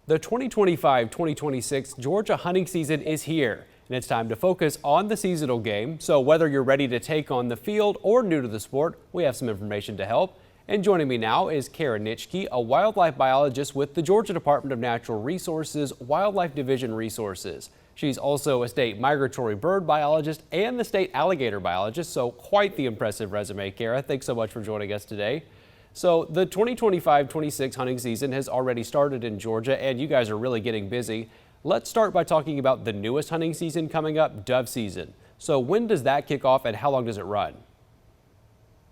The 2025-2026 Georgia hunting season is here, and it's time to focus on the seasonal game. So whether you're ready to take on the field or new to the sport, we have some information to help. And joining me now is Kara Nitschke, a wildlife biologist with the Georgia Department of Natural Resources Wildlife Division Resources. She's also a state migratory bird biologist and the state alligator biologist, so quite the impressive resume, Kara. Thanks so much for joining us today. So the 2025-26 hunting season has already started in Georgia, and you guys are really getting busy. Let's start by talking about the newest hunting season coming up, dove season. So when does that kick off and how long does it run?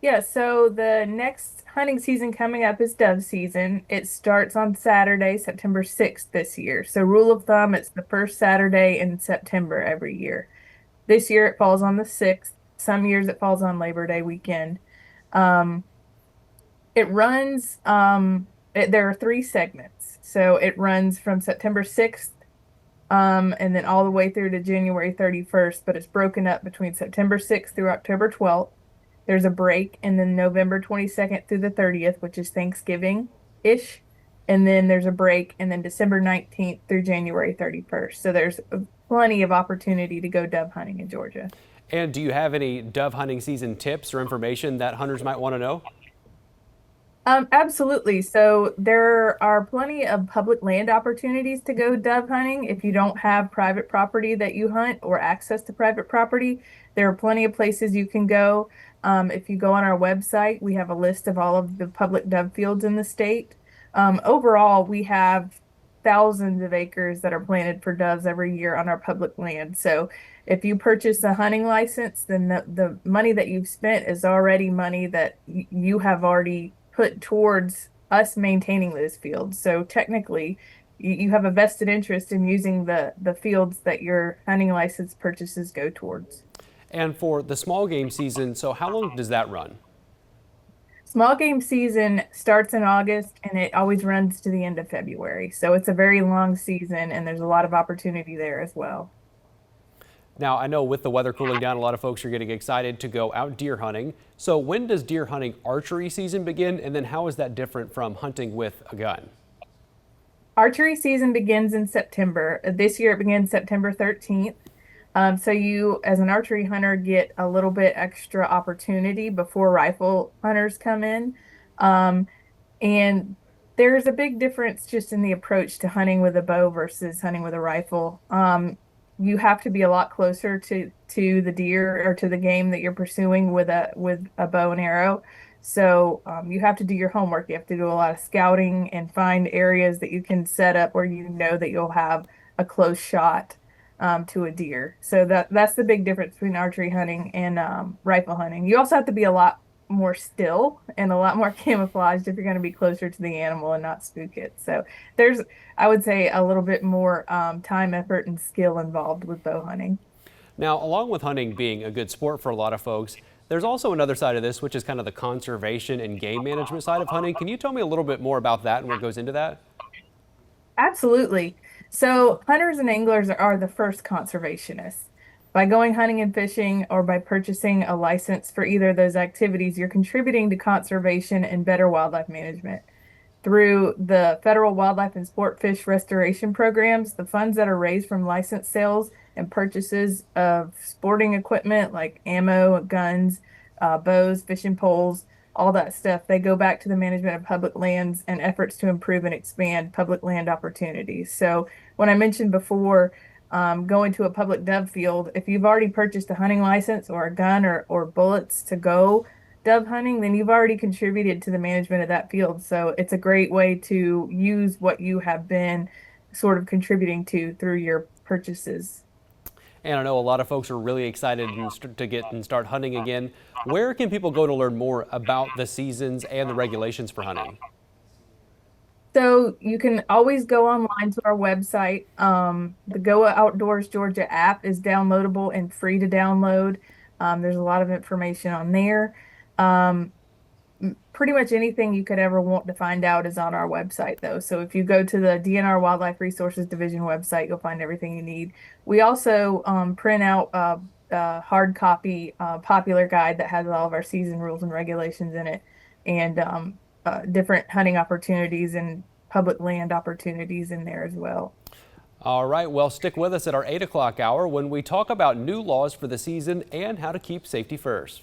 Yeah, so the next hunting season coming up is dove season. It starts on Saturday, September 6th this year. So rule of thumb, it's the first Saturday in September every year. This year it falls on the 6th. Some years it falls on Labor Day weekend. Um, it runs, there are three segments. So it runs from September 6th, and then all the way through to January 31st, but it's broken up between September 6th through October 12th. There's a break, and then November 22nd through the 30th, which is Thanksgiving-ish. And then there's a break, and then December 19th through January 31st. So there's plenty of opportunity to go dove hunting in Georgia. And do you have any dove hunting season tips or information that hunters might want to know? Absolutely. So there are plenty of public land opportunities to go dove hunting. If you don't have private property that you hunt or access to private property, there are plenty of places you can go. If you go on our website, we have a list of all of the public dove fields in the state. Overall, we have thousands of acres that are planted for doves every year on our public land. So if you purchase a hunting license, then the money that you've spent is already money that you have already put towards us maintaining those fields. So technically, you have a vested interest in using the fields that your hunting license purchases go towards. And for the small game season, so how long does that run? Small game season starts in August and it always runs to the end of February. So it's a very long season and there's a lot of opportunity there as well. Now, I know with the weather cooling down, a lot of folks are getting excited to go out deer hunting. So when does deer hunting archery season begin? And then how is that different from hunting with a gun? Archery season begins in September. This year it begins September 13th. So you, as an archery hunter, get a little bit extra opportunity before rifle hunters come in. Um, and there's a big difference just in the approach to hunting with a bow versus hunting with a rifle. You have to be a lot closer to the deer or to the game that you're pursuing with a bow and arrow. So you have to do your homework. You have to do a lot of scouting and find areas that you can set up where you know that you'll have a close shot to a deer. So that's the big difference between archery hunting and rifle hunting. You also have to be a lot more still and a lot more camouflaged if you're going to be closer to the animal and not spook it. So there's, I would say, a little bit more time, effort, and skill involved with bow hunting. Now, along with hunting being a good sport for a lot of folks, there's also another side of this, which is kind of the conservation and game management side of hunting. Can you tell me a little bit more about that and what goes into that? Absolutely. So hunters and anglers are the first conservationists. By going hunting and fishing or by purchasing a license for either of those activities, you're contributing to conservation and better wildlife management. Through the federal wildlife and sport fish restoration programs, the funds that are raised from license sales and purchases of sporting equipment like ammo, guns, bows, fishing poles, all that stuff, they go back to the management of public lands and efforts to improve and expand public land opportunities. So when I mentioned before, going to a public dove field, if you've already purchased a hunting license or a gun or bullets to go dove hunting, then you've already contributed to the management of that field. So it's a great way to use what you have been sort of contributing to through your purchases. And I know a lot of folks are really excited to get and start hunting again. Where can people go to learn more about the seasons and the regulations for hunting? So you can always go online to our website. The Go Outdoors Georgia app is downloadable and free to download. There's a lot of information on there. Um, Pretty much anything you could ever want to find out is on our website, though. So if you go to the DNR Wildlife Resources Division website, you'll find everything you need. We also print out a hard copy popular guide that has all of our season rules and regulations in it, and different hunting opportunities and public land opportunities in there as well. All right, well, stick with us at our 8 o'clock hour when we talk about new laws for the season and how to keep safety first.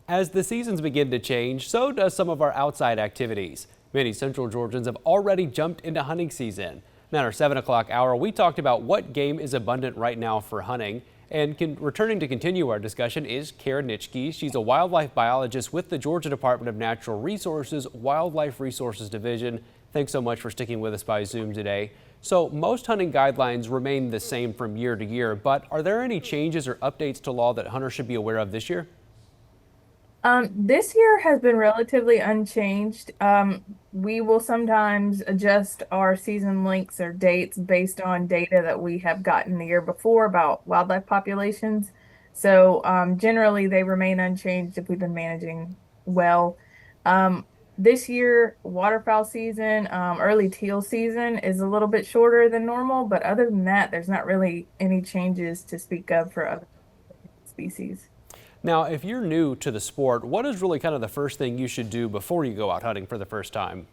As the seasons begin to change, so does some of our outside activities. Many Central Georgians have already jumped into hunting season. Now, at our 7 o'clock hour, we talked about what game is abundant right now for hunting. And returning to continue our discussion is Kara Nitschke. She's a wildlife biologist with the Georgia Department of Natural Resources Wildlife Resources Division. Thanks so much for sticking with us by Zoom today. So most hunting guidelines remain the same from year to year, but are there any changes or updates to law that hunters should be aware of this year? This year has been relatively unchanged. We will sometimes adjust our season lengths or dates based on data that we have gotten the year before about wildlife populations. So generally, they remain unchanged if we've been managing well. This year, waterfowl season, early teal season is a little bit shorter than normal, but other than that, there's not really any changes to speak of for other species. Now, if you're new to the sport, what is really kind of the first thing you should do before you go out hunting for the first time?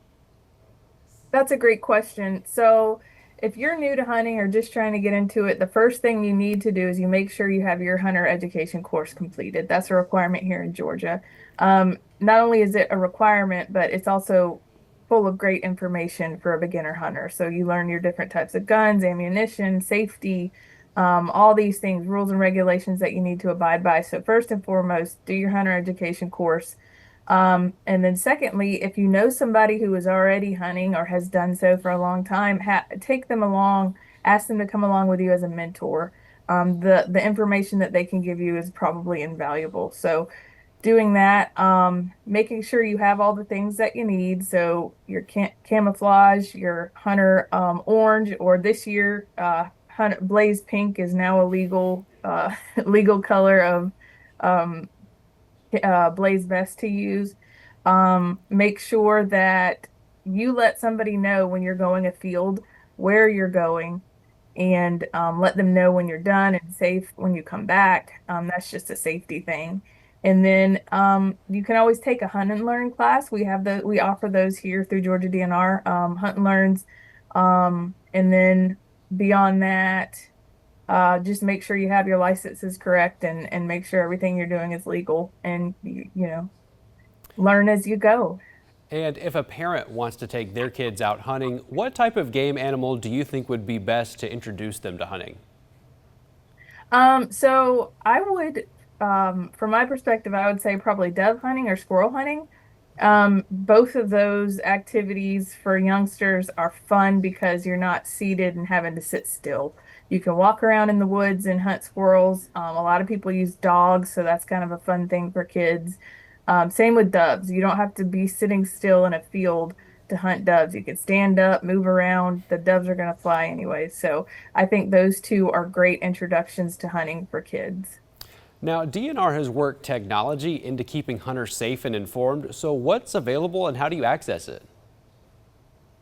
That's a great question. So, if you're new to hunting or just trying to get into it, the first thing you need to do is you make sure you have your hunter education course completed. That's a requirement here in Georgia. Not only is it a requirement, but it's also full of great information for a beginner hunter. So, you learn your different types of guns, ammunition, safety, all these things, rules and regulations that you need to abide by. So, first and foremost, do your hunter education course. And then secondly, if you know somebody who is already hunting or has done so for a long time, take them along, ask them to come along with you as a mentor. The information that they can give you is probably invaluable. So doing that, making sure you have all the things that you need. So your camouflage, your hunter orange, or this year, blaze pink is now a legal legal color of blaze vest to use. Make sure that you let somebody know when you're going afield where you're going, and let them know when you're done and safe when you come back. That's just a safety thing. And then you can always take a hunt and learn class. We offer those here through Georgia DNR, hunt and learns. And then beyond that, just make sure you have your licenses correct, and make sure everything you're doing is legal, and learn as you go. And if a parent wants to take their kids out hunting, what type of game animal do you think would be best to introduce them to hunting? So I would, from my perspective, I would say probably dove hunting or squirrel hunting. Both of those activities for youngsters are fun because you're not seated and having to sit still. You can walk around in the woods and hunt squirrels. A lot of people use dogs, so that's kind of a fun thing for kids. Same with doves. You don't have to be sitting still in a field to hunt doves. You can stand up, move around. The doves are going to fly anyway. So I think those two are great introductions to hunting for kids. Now, DNR has worked technology into keeping hunters safe and informed. So what's available and how do you access it?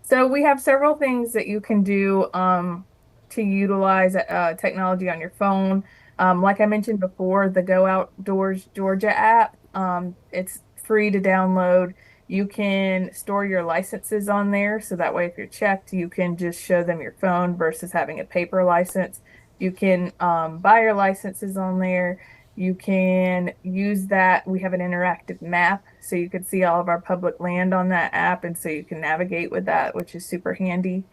So we have several things that you can do to utilize technology on your phone. Like I mentioned before, the Go Outdoors Georgia app, it's free to download. You can store your licenses on there, so that way if you're checked, you can just show them your phone versus having a paper license. You can buy your licenses on there. You can use that. We have an interactive map, so you can see all of our public land on that app, and so you can navigate with that, which is super handy.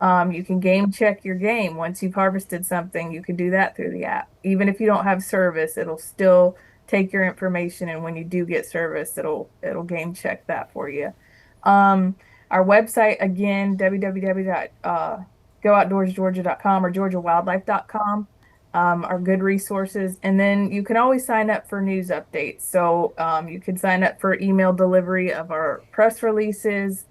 You can game check your game. Once you've harvested something, you can do that through the app. Even if you don't have service, it'll still take your information, and when you do get service, it'll game check that for you. Our website again, www.gooutdoorsgeorgia.com or georgiawildlife.com, are good resources. And then you can always sign up for news updates. So you can sign up for email delivery of our press releases.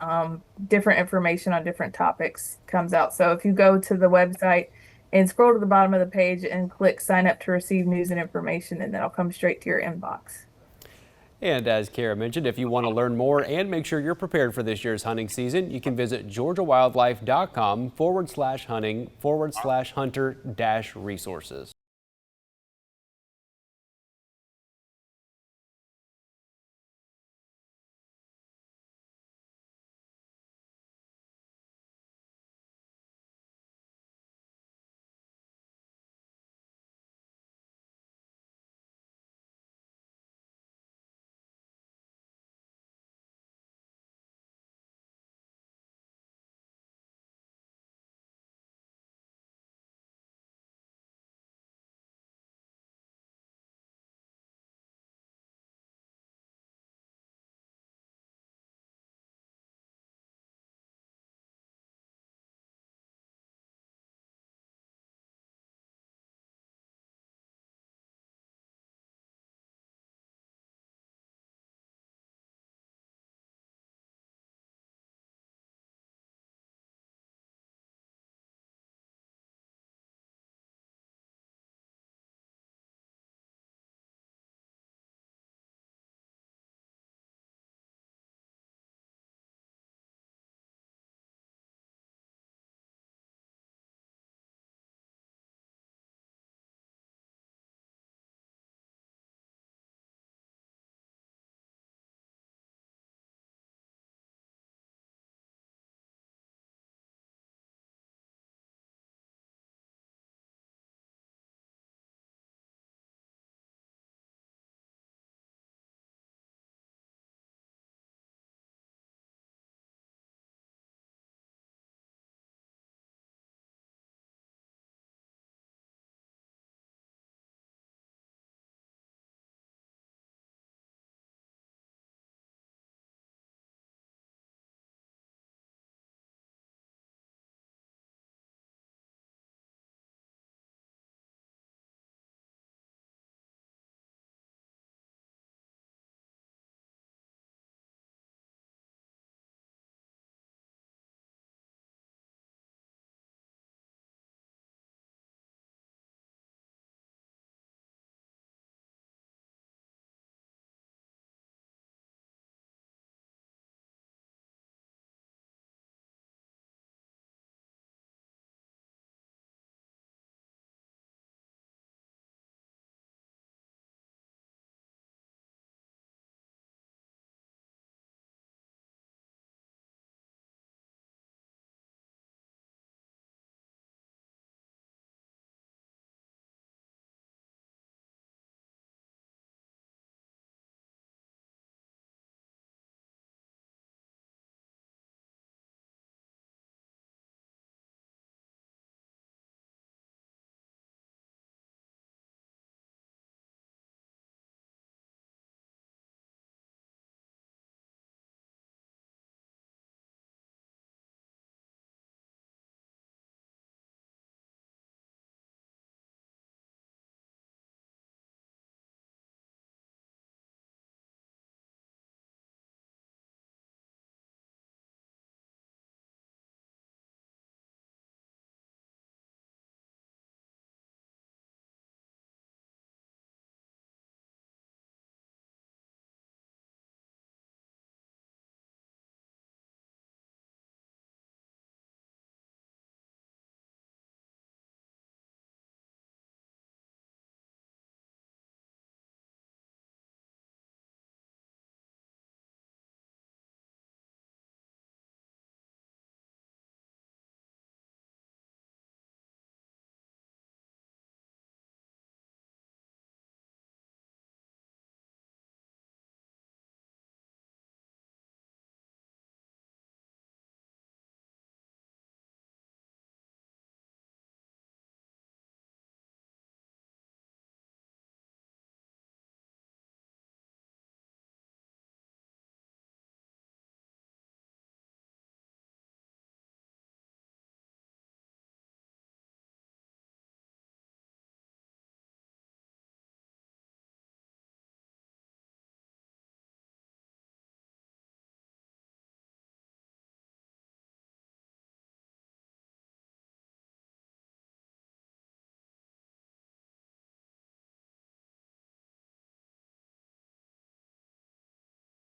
Different information on different topics comes out. So if you go to the website and scroll to the bottom of the page and click sign up to receive news and information, and that'll come straight to your inbox. And as Kara mentioned, if you want to learn more and make sure you're prepared for this year's hunting season, you can visit georgiawildlife.com/hunting/hunter-resources.